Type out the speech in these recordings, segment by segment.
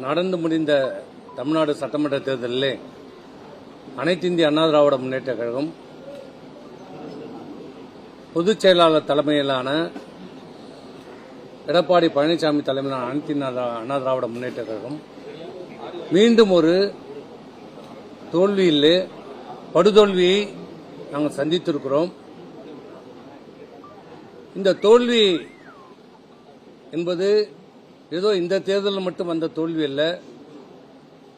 நடந்து முடிந்த தமிழ்நாடு சட்டமன்ற தேர்தலிலே அனைத்து இந்திய அண்ணா திராவிட முன்னேற்ற கழகம் பொதுச் செயலாளர் தலைமையிலான எடப்பாடி பழனிசாமி தலைமையிலான அனைத்து இந்திய அண்ணா திராவிட முன்னேற்ற கழகம் மீண்டும் ஒரு தோல்வியிலே படுதோல்வியை நாங்கள் சந்தித்திருக்கிறோம். இந்த தோல்வி என்பது ஏதோ இந்த தேர்தலில் மட்டும் வந்த தோல்வி அல்ல.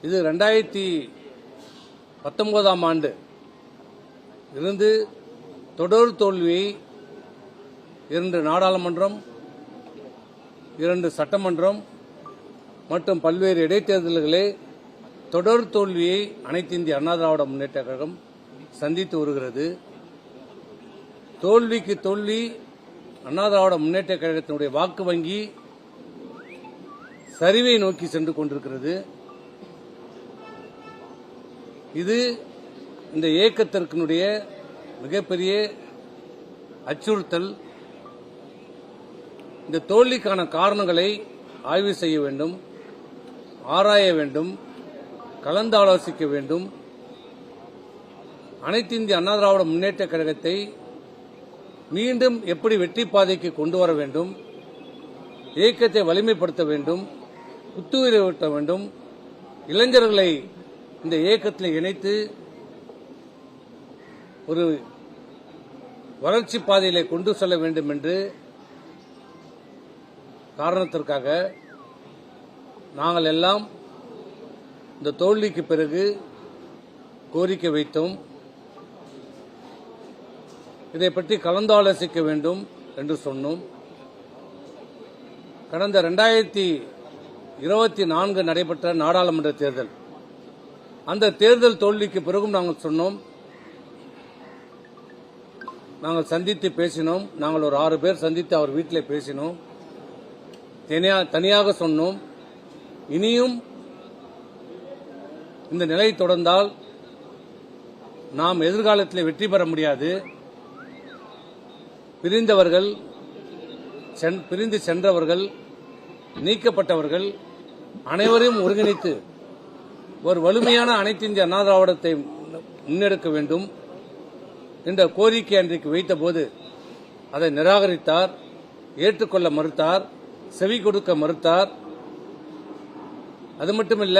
இது 2019ஆம் ஆண்டு இருந்து தொடர் தோல்வியை 2 நாடாளுமன்றம், 2 சட்டமன்றம் மற்றும் பல்வேறு இடைத்தேர்தல்களே தொடர் தோல்வியை அனைத்து இந்திய அண்ணா திராவிட முன்னேற்ற கழகம் சந்தித்து வருகிறது. தோல்விக்கு தோல்வி அண்ணா திராவிட முன்னேற்ற கழகத்தினுடைய வாக்கு வங்கி சரிவை நோக்கி சென்று கொண்டிருக்கிறது. இது இந்த இயக்கத்திற்குடைய மிகப்பெரிய அச்சுறுத்தல். இந்த தோல்விக்கான காரணங்களை ஆய்வு செய்ய வேண்டும், ஆராய வேண்டும், கலந்தாலோசிக்க வேண்டும். அனைத்து இந்திய அண்ணா திராவிட முன்னேற்ற கழகத்தை மீண்டும் எப்படி வெற்றி பாதைக்கு கொண்டு வர வேண்டும், இயக்கத்தை வலிமைப்படுத்த வேண்டும், புத்துயிரூட்ட வேண்டும், இளைஞர்களை இந்த இயக்கத்தில் இணைத்து ஒரு வளர்ச்சி பாதையிலே கொண்டு செல்ல வேண்டும் என்று காரணத்திற்காக நாங்கள் எல்லாம் இந்த தோல்விக்கு பிறகு கோரிக்கை வைத்தோம். இதை பற்றி கலந்தாலோசிக்க வேண்டும் என்று சொன்னோம். கடந்த 2024 நடைபெற்ற நாடாளுமன்ற தேர்தல், அந்த தேர்தல் தோல்விக்கு பிறகும் நாங்கள் சொன்னோம், நாங்கள் சந்தித்து பேசினோம். நாங்கள் ஒரு 6 பேர் சந்தித்து அவர் வீட்டில் பேசினோம், தனியாக சொன்னோம். இனியும் இந்த நிலை தொடர்ந்தால் நாம் எதிர்காலத்தில் வெற்றி பெற முடியாது. பிரிந்து சென்றவர்கள், நீக்கப்பட்டவர்கள் அனைவரையும் ஒருங்கிணைத்து ஒரு வலிமையான அனைத்து இந்திய அண்ணா திராவிடத்தை முன்னெடுக்க வேண்டும் என்ற கோரிக்கை அன்றைக்கு வைத்தபோது அதை நிராகரித்தார், ஏற்றுக்கொள்ள மறுத்தார், செவி கொடுக்க மறுத்தார். அது மட்டுமல்ல,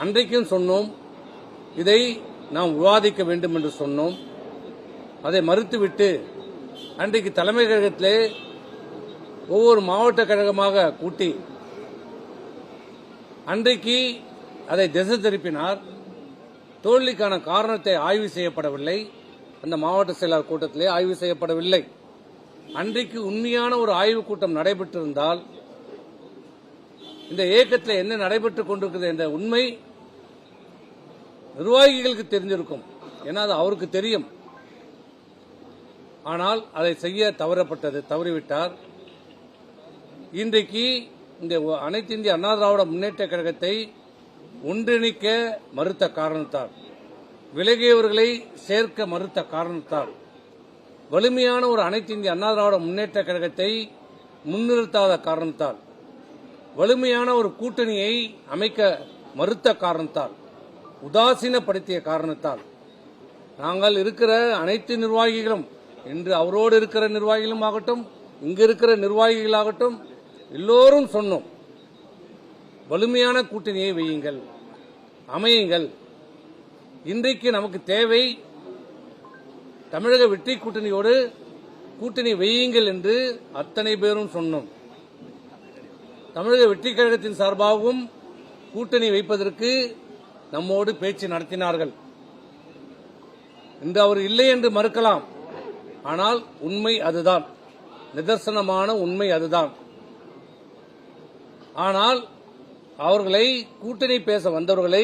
அன்றைக்கும் சொன்னோம் இதை நாம் விவாதிக்க வேண்டும் என்று சொன்னோம். அதை மறுத்துவிட்டு அன்றைக்கு தலைமை கழகத்திலே ஒவ்வொரு மாவட்ட கழகமாக கூட்டி அன்றைக்கு அதை திசை திருப்பினார். தோல்விக்கான காரணத்தை ஆய்வு செய்யப்படவில்லை. அந்த மாவட்ட செயலாளர் கூட்டத்திலே ஆய்வு செய்யப்படவில்லை. அன்றைக்கு உண்மையான ஒரு ஆய்வுக் கூட்டம் நடைபெற்றிருந்தால் இந்த இயக்கத்தில் என்ன நடைபெற்றுக் கொண்டிருக்கிறது என்ற உண்மை நிர்வாகிகளுக்கு தெரிஞ்சிருக்கும். ஏன்னா அது அவருக்கு தெரியும். ஆனால் அதை செய்ய தவறிவிட்டார். இன்றைக்கு இந்த அனைத்து இந்திய அண்ணா திராவிட முன்னேற்ற கழகத்தை ஒன்றிணைக்க மறுத்த காரணத்தால், விலகியவர்களை சேர்க்க மறுத்த காரணத்தால், வலிமையான ஒரு அனைத்து இந்திய அண்ணா திராவிட முன்னேற்ற கழகத்தை முன்னிறுத்தாத காரணத்தால், வலிமையான ஒரு கூட்டணியை அமைக்க மறுத்த காரணத்தால், உதாசீனப்படுத்திய காரணத்தால் நாங்கள் இருக்கிற அனைத்து நிர்வாகிகளும், இன்று அவரோடு இருக்கிற நிர்வாகிகளும் ஆகட்டும், இங்கு இருக்கிற நிர்வாகிகளாகட்டும், எல்லோரும் சொன்னோம், வலிமையான கூட்டணியை வையுங்கள், அமையுங்கள். இன்றைக்கு நமக்கு தேவை தமிழக வெற்றி கூட்டணியோடு கூட்டணி வையுங்கள் என்று அத்தனை பேரும் சொன்னோம். தமிழக வெற்றி கழகத்தின் சார்பாகவும் கூட்டணி வைப்பதற்கு நம்மோடு பேச்சு நடத்தினார்கள். இன்று அவர் இல்லை என்று மறுக்கலாம். ஆனால் உண்மை அதுதான், நிதர்சனமான உண்மை அதுதான். ஆனால் அவர்களை கூட்டணி பேச வந்தவர்களை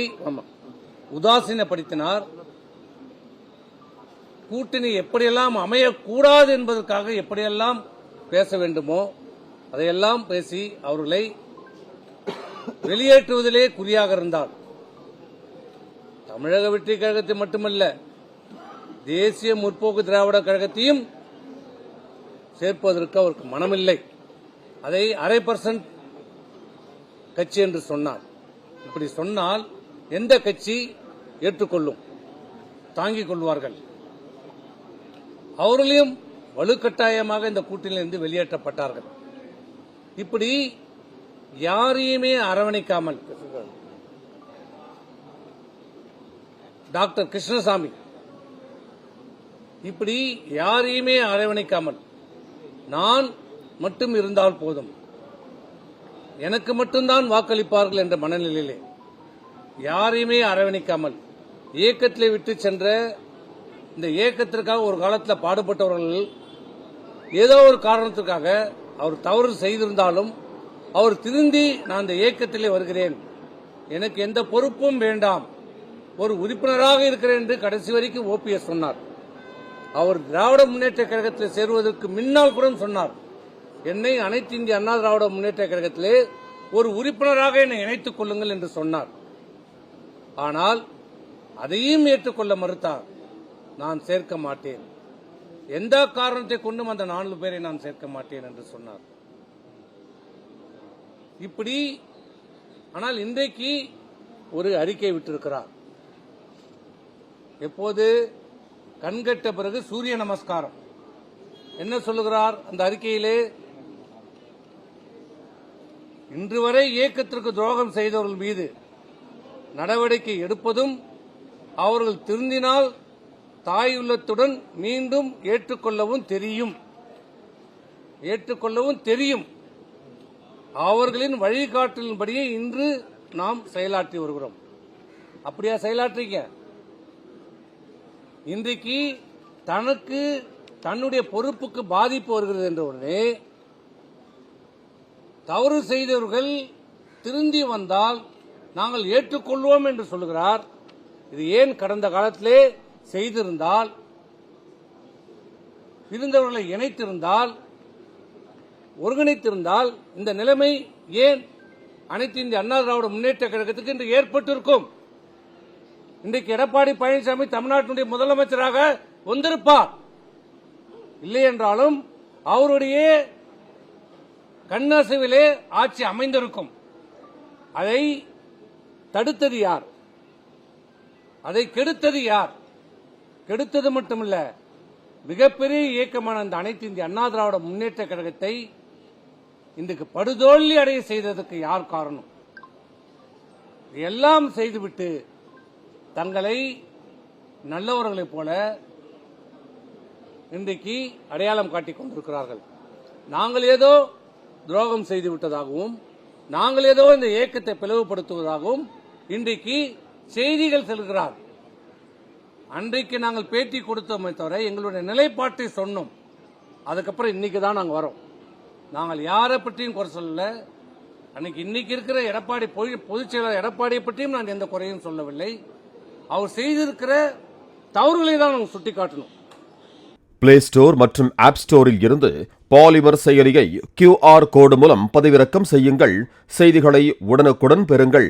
உதாசீனப்படுத்தினார். கூட்டணி எப்படியெல்லாம் அமையக்கூடாது என்பதற்காக எப்படியெல்லாம் பேச வேண்டுமோ அதையெல்லாம் பேசி அவர்களை வெளியேற்றுவதிலே குறியாக இருந்தார். தமிழக வெற்றி கழகத்தை மட்டுமல்ல, தேசிய முற்போக்கு திராவிட கழகத்தையும் சேர்ப்பதற்கு அவருக்கு மனமில்லை. அதை 0.5% கட்சி என்று சொன்னார். இப்படி சொன்னால் எந்த கட்சி ஏற்றுக்கொள்ளும், தாங்கிக் கொள்வார்கள்? அவர்களையும் வலுக்கட்டாயமாக இந்த கூட்டணியிலிருந்து வெளியேற்றப்பட்டார்கள். இப்படி யாரையுமே அரவணைக்காமல் டாக்டர் கிருஷ்ணசாமி இப்படி யாரையுமே அரவணைக்காமல் நான் மட்டும் இருந்தால் போதும், எனக்கு மட்டும்தான் வாக்களிப்பார்கள் என்ற மனநிலையிலே யாரையுமே அரவணைக்காமல் இயக்கத்திலே விட்டு சென்ற இந்த இயக்கத்திற்காக ஒரு காலத்தில் பாடுபட்டவர்கள் ஏதோ ஒரு காரணத்துக்காக அவர் தவறு செய்திருந்தாலும் அவர் திருந்தி நான் இந்த இயக்கத்திலே வருகிறேன், எனக்கு எந்த பொறுப்பும் வேண்டாம், ஒரு உறுப்பினராக இருக்கிறேன் என்று கடைசி வரைக்கும் ஓபிஎஸ் சொன்னார். அவர் திராவிட முன்னேற்ற கழகத்தில் சேருவதற்கு முன்னால் கூட சொன்னார், என்னை அனைத்து இந்திய அண்ணா திராவிட முன்னேற்ற கழகத்திலே ஒரு உறுப்பினராக என்னை இணைத்துக் கொள்ளுங்கள் என்று சொன்னார். ஆனால் அதையும் ஏற்றுக்கொள்ள மறுத்தார். நான் சேர்க்க மாட்டேன், எந்த காரணத்தை கொண்டும் அந்த 4 பேரை நான் சேர்க்க மாட்டேன் என்று சொன்னார். இப்படி ஆனால் இன்றைக்கு ஒரு அறிக்கை விட்டிருக்கிறார். எப்போது கண்கட்ட பிறகு சூரிய நமஸ்காரம். என்ன சொல்லுகிறார் அந்த அறிக்கையிலே? இன்று வரை இயக்கத்திற்கு துரோகம் செய்தவர்கள் மீது நடவடிக்கை எடுப்பதும் அவர்கள் திருந்தினால் தாயுள்ளத்துடன் மீண்டும் ஏற்றுக்கொள்ளவும் தெரியும். அவர்களின் வழிகாட்டலின்படியே இன்று நாம் செயலாற்றி வருகிறோம். அப்படியா செயலாற்றிக்க? இன்றைக்கு தனக்கு தன்னுடைய பொறுப்புக்கு பாதிப்பு வருகிறது என்ற உடனே தவறு செய்தவர்கள் திருந்தி வந்தால் நாங்கள் ஏற்றுக்கொள்வோம் என்று சொல்லுகிறார். இது ஏன் கடந்த காலத்திலே செய்திருந்தால், இருந்தவர்களை இணைத்திருந்தால், ஒருங்கிணைத்திருந்தால் இந்த நிலைமை ஏன் அனைத்து இந்திய அண்ணா திராவிட முன்னேற்ற கழகத்துக்கு இன்று ஏற்பட்டிருக்கும்? இன்றைக்கு எடப்பாடி பழனிசாமி தமிழ்நாட்டினுடைய முதலமைச்சராக வந்திருப்பார். இல்லை என்றாலும் அவருடைய கண்ணசைவிலே ஆட்சி அமைந்திருக்கும். அதை தடுத்தது யார்? அதை கெடுத்தது யார்? கெடுத்தது மட்டுமல்ல, மிகப்பெரிய இயக்கமான அந்த அனைத்து இந்திய அண்ணா திராவிட முன்னேற்ற கழகத்தை இன்றைக்கு படுதோல்வி அடைய செய்ததற்கு யார் காரணம்? எல்லாம் செய்துவிட்டு தங்களை நல்லவர்களைப் போல இன்றைக்கு அடையாளம் காட்டிக் கொண்டிருக்கிறார்கள். நாங்கள் ஏதோ துரோகம் செய்து விட்டதாகவும், நாங்கள் ஏதோ இந்த இயக்கத்தை பிளவுபடுத்துவதாகவும் இன்றைக்கு செய்திகள் செல்கிறார். அன்றைக்கு நாங்கள் பேட்டி கொடுத்தோமே தவிர எங்களுடைய நிலைப்பாட்டை சொன்னோம். அதுக்கப்புறம் இன்னைக்கு தான் நாங்கள் வரோம். நாங்கள் யாரை பற்றியும் குறை சொல்லல. இன்னைக்கு இருக்கிற எடப்பாடி பொதுச் செயலாளர் எடப்பாடியை பற்றியும் நான் எந்த குறையும் சொல்லவில்லை. அவர் செய்திருக்கிற தவறுகளை தான் நாங்கள் சுட்டிக்காட்டணும். பிளே ஸ்டோர் மற்றும் ஆப் ஸ்டோரில் இருந்து பாலிமர் செயலியை QR கோடு மூலம் பதிவிறக்கம் செய்யுங்கள். செய்திகளை உடனுக்குடன் பெறுங்கள்.